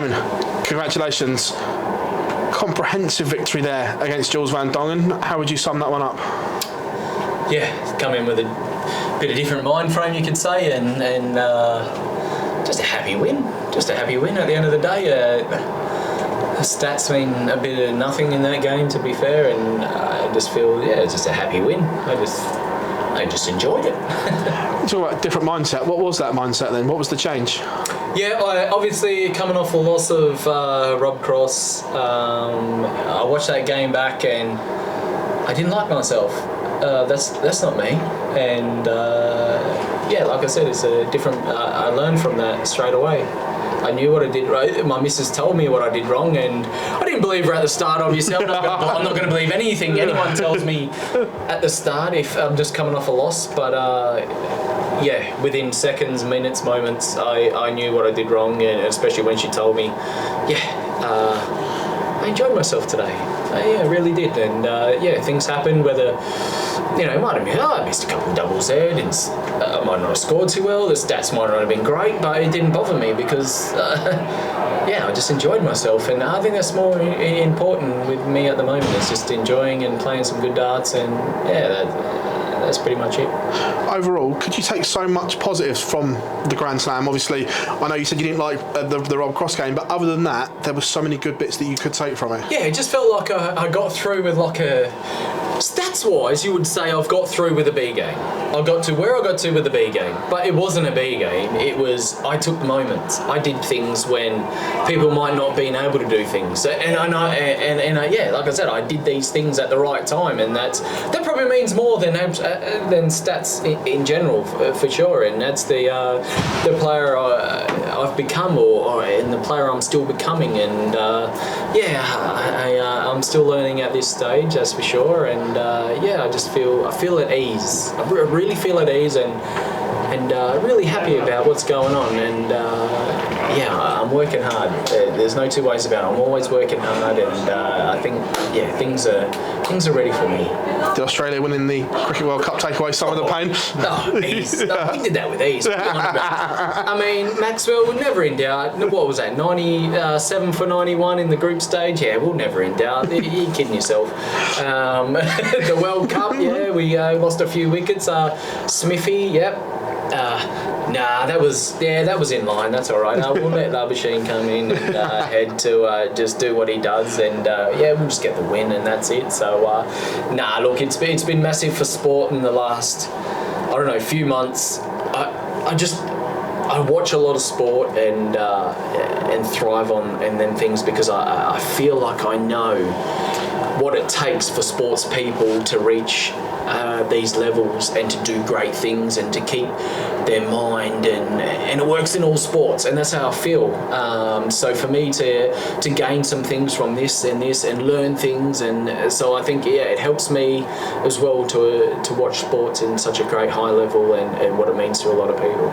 Damon, congratulations. Comprehensive victory there against Jules Van Dongen. How would you sum that one up? Yeah, come in with a bit of different mind frame, you could say, and just a happy win. Just a happy win at the end of the day. The stats mean a bit of nothing in that game, to be fair, and I just feel, just a happy win. I just enjoyed it. Talk about different mindset. What was that mindset then? What was the change? Yeah, obviously coming off the loss of Rob Cross, I watched that game back and I didn't like myself. That's not me. And like I said, it's a different. I learned from that straight away. I knew what I did right. My missus told me what I did wrong, and I didn't believe her at the start. Obviously, I'm not going to believe anything anyone tells me at the start if I'm just coming off a loss. But within seconds, minutes, moments, I knew what I did wrong, and especially when she told me, I enjoyed myself today. I really did, and things happened. Whether it might have been, I missed a couple of doubles there. I might not have scored too well. The stats might not have been great, but it didn't bother me because, I just enjoyed myself. And I think that's more important with me at the moment. Is just enjoying and playing some good darts, and that's pretty much it. Overall, could you take so much positives from the Grand Slam? Obviously, I know you said you didn't like the Rob Cross game, but other than that, there were so many good bits that you could take from it. Yeah, it just felt like I got through with like a... Stats-wise, you would say I've got through with a B game. I got to where I got to with the B game, but it wasn't a B game. It was, I took moments. I did things when people might not been able to do things, and like I said, I did these things at the right time, and that probably means more than stats in general for sure. And that's the player I've become, and the player I'm still becoming, and I'm still learning at this stage, that's for sure. And I just feel at ease. I really feel at ease, and really happy about what's going on. And I'm working hard. There's no two ways about it. I'm always working hard, and I think things are ready for me. Did Australia winning the Cricket World Cup take away some of the pain? Ease. We did that with ease. I mean, Maxwell, we're never in doubt. What was that, 97 for 91 in the group stage? Yeah, we're never in doubt. You're kidding yourself. The World Cup, we lost a few wickets. Smithy, yep. That was in line. That's all right. We'll let Labuschagne come in and head to just do what he does, and we'll just get the win, and that's it. So, look, it's been massive for sport in the last, few months. I watch a lot of sport and thrive on and then things because I feel like I know what it takes for sports people to reach these levels and to do great things and to keep their mind, and it works in all sports, and that's how I feel. So for me to gain some things from this and learn things, and so I think it helps me as well to watch sports in such a great high level and what it means to a lot of people.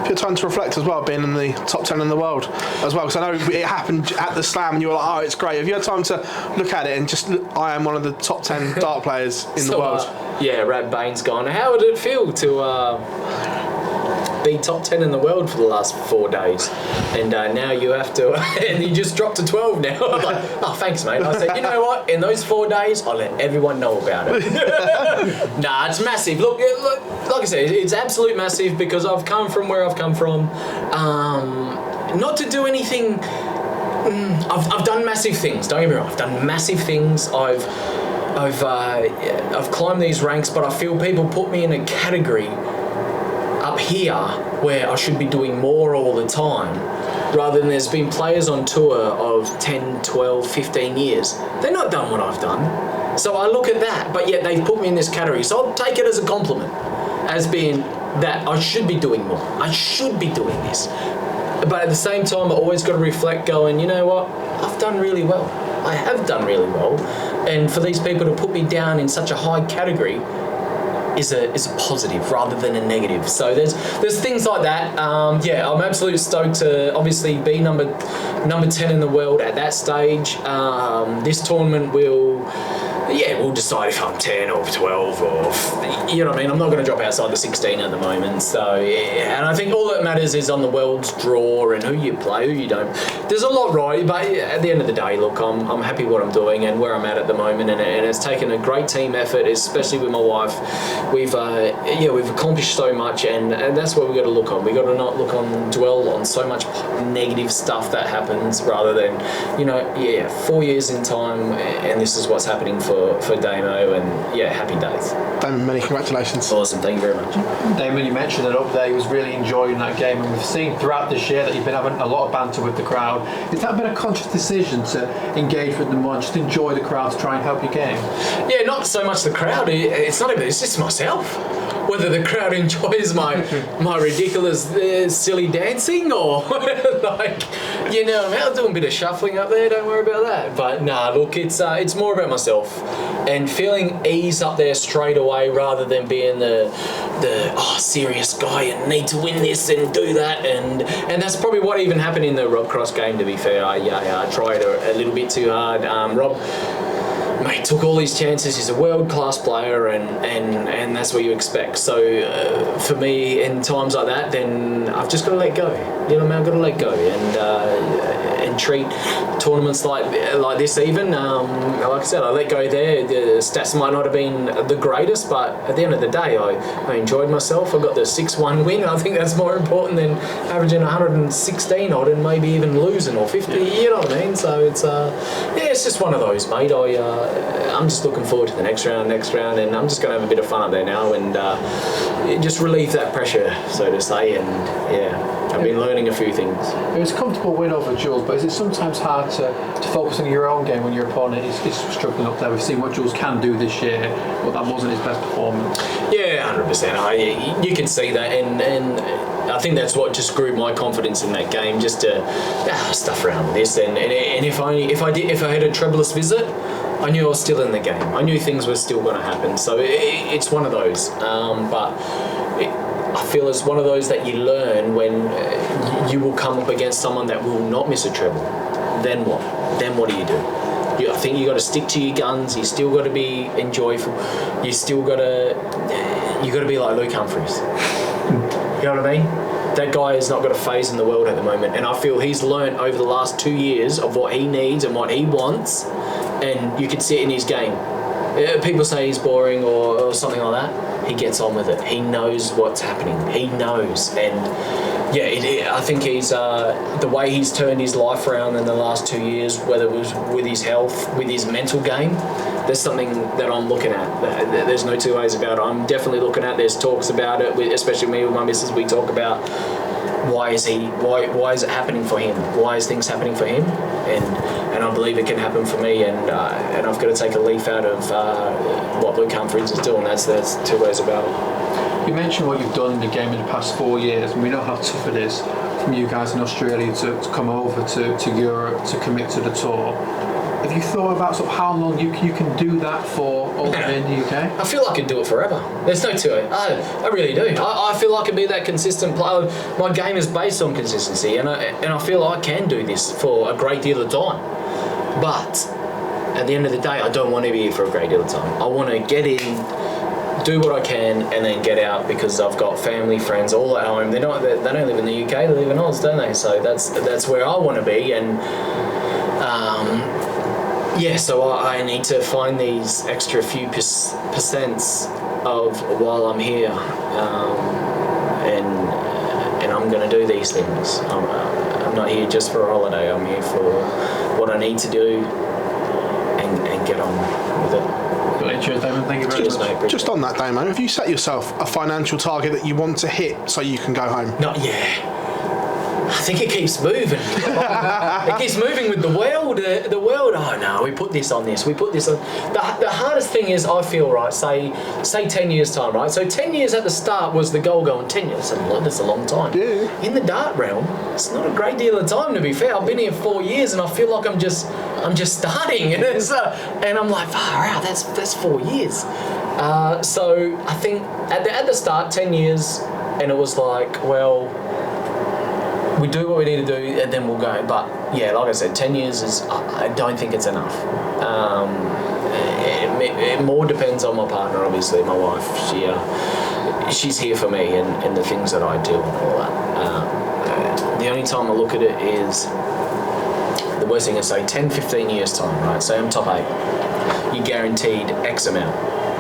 Good time to reflect as well, being in the top 10 in the world as well, because I know it happened at the Slam and you were like, oh, it's great. Have you had time to look at it and just, I am one of the top 10 dart players in the world? Rab Bain's gone. How would it feel to be top 10 in the world for the last 4 days, and now you have to, and you just dropped to 12 now? I'm like, oh, thanks, mate. I said, you know what? In those 4 days, I'll let everyone know about it. It's massive. Look, like I said, it's absolute massive because I've come from where I've come from. Not to do anything. I've done massive things. Don't get me wrong. I've done massive things. I've climbed these ranks, but I feel people put me in a category up here where I should be doing more all the time, rather than there's been players on tour of 10, 12, 15 years. They're not done what I've done. So I look at that, but yet they've put me in this category. So I'll take it as a compliment, as being that I should be doing more. I should be doing this. But at the same time, I always got to reflect, going, you know what? I've done really well. I have done really well. And for these people to put me down in such a high category, is a positive rather than a negative. So there's things like that. I'm absolutely stoked to obviously be number 10 in the world at that stage. This tournament we'll decide if I'm 10 or 12 or, you know what I mean? I'm not going to drop outside the 16 at the moment. So, yeah. And I think all that matters is on the world's draw and who you play, who you don't. There's a lot right, but at the end of the day, look, I'm happy what I'm doing and where I'm at the moment. And it's taken a great team effort, especially with my wife. We've accomplished so much, and that's what we've got to look on. We've got to not dwell on so much negative stuff that happens rather than, 4 years in time and this is what's happening for Damo, and happy days. Damon, many congratulations. Awesome, thank you very much. Damon, you mentioned that up there, he was really enjoying that game, and we've seen throughout this year that you've been having a lot of banter with the crowd. Has that been a conscious decision to engage with them more and just enjoy the crowd to try and help your game? Yeah, not so much the crowd, it's just myself. Whether the crowd enjoys my ridiculous silly dancing or I'm doing a bit of shuffling up there, don't worry about that. But nah, look, it's more about myself and feeling ease up there straight away rather than being the serious guy and need to win this and do that, and that's probably what even happened in the Rob Cross game, to be fair. I tried a little bit too hard. Rob, mate, took all these chances. He's a world-class player, and that's what you expect. So for me, in times like that, then I've just got to let go. You know what I mean? I've got to let go and treat tournaments like this even. Like I said, I let go there. The stats might not have been the greatest, but at the end of the day, I enjoyed myself. I got the 6-1 win. I think that's more important than averaging 116 odd and maybe even losing or 50. You know what I mean? So it's just one of those, mate. I'm just looking forward to the next round, and I'm just going to have a bit of fun up there now and just relieve that pressure, so to say. And I've been learning a few things. It was a comfortable win over Jules, but is it sometimes hard to focus on your own game when your opponent is struggling up there? We've seen what Jules can do this year, but that wasn't his best performance. Yeah, 100%. You can see that, and I think that's what just grew my confidence in that game, just to stuff around with this. And if I had a trebleless visit, I knew I was still in the game. I knew things were still going to happen. So it's one of those. I feel it's one of those that you learn when you will come up against someone that will not miss a treble. Then what? Then what do you do? I think you got to stick to your guns. You still got to be enjoyable. You got to be like Luke Humphries. You know what I mean? That guy has not got a phase in the world at the moment, and I feel he's learned over the last 2 years of what he needs and what he wants, and you can see it in his game. People say he's boring or something like that. He gets on with it. He knows what's happening. He knows, and I think he's the way he's turned his life around in the last 2 years, whether it was with his health, with his mental game. There's something that I'm looking at. There's no two ways about it. I'm definitely looking at. There's talks about it, especially me with my missus. We talk about why is it happening for him? Why is things happening for him? And I believe it can happen for me. And I've got to take a leaf out of what Luke Humphries is doing. That's two ways about it. You mentioned what you've done in the game in the past 4 years, and we know how tough it is from you guys in Australia to come over to Europe to commit to the tour. Have you thought about sort of how long you can do that for over in the UK? I feel I could do it forever. There's no two. I really do. I feel I can be that consistent player. My game is based on consistency, and I feel I can do this for a great deal of time. But at the end of the day, I don't want to be here for a great deal of time. I want to get in, do what I can, and then get out, because I've got family, friends all at home. They don't live in the UK. They live in Oz, don't they? So that's where I want to be, and. So I need to find these extra few percents of while I'm here, and I'm going to do these things. I'm not here just for a holiday. I'm here for what I need to do and get on with it. Cheers, Damon. Thank you very much. Mate, just on that, Damon, have you set yourself a financial target that you want to hit so you can go home? Not yet. I think it keeps moving. It keeps moving with the world. The world. Oh no, we put this on this. We put this on. The hardest thing is, I feel, right. Say 10 years time, right. So 10 years at the start was the goal. Going 10 years. That's a long time. Yeah. In the dart realm, it's not a great deal of time, to be fair. I've been here 4 years, and I feel like I'm just starting, and I'm like, far out. That's 4 years. So I think at the start, 10 years, and it was like, well, we do what we need to do, and then we'll go. But yeah, like I said, 10 years is, I don't think it's enough. It more depends on my partner, obviously, my wife. She's here for me and the things that I do and all that. The only time I look at it is, the worst thing is, say 10, 15 years time, right? Say I'm top 8. You're guaranteed X amount,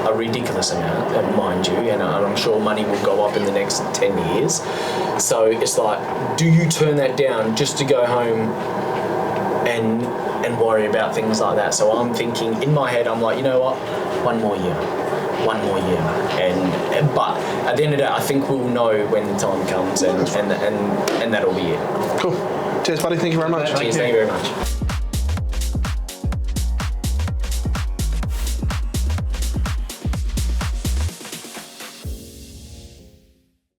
a ridiculous amount, mind you, and I'm sure money will go up in the next 10 years. So it's like, do you turn that down just to go home and worry about things like that? So I'm thinking, in my head, I'm like, you know what, one more year, but at the end of the day, I think we'll know when the time comes, and that'll be it. Cool. Cheers, buddy. Thank you very much. Cheers. Thank you very much.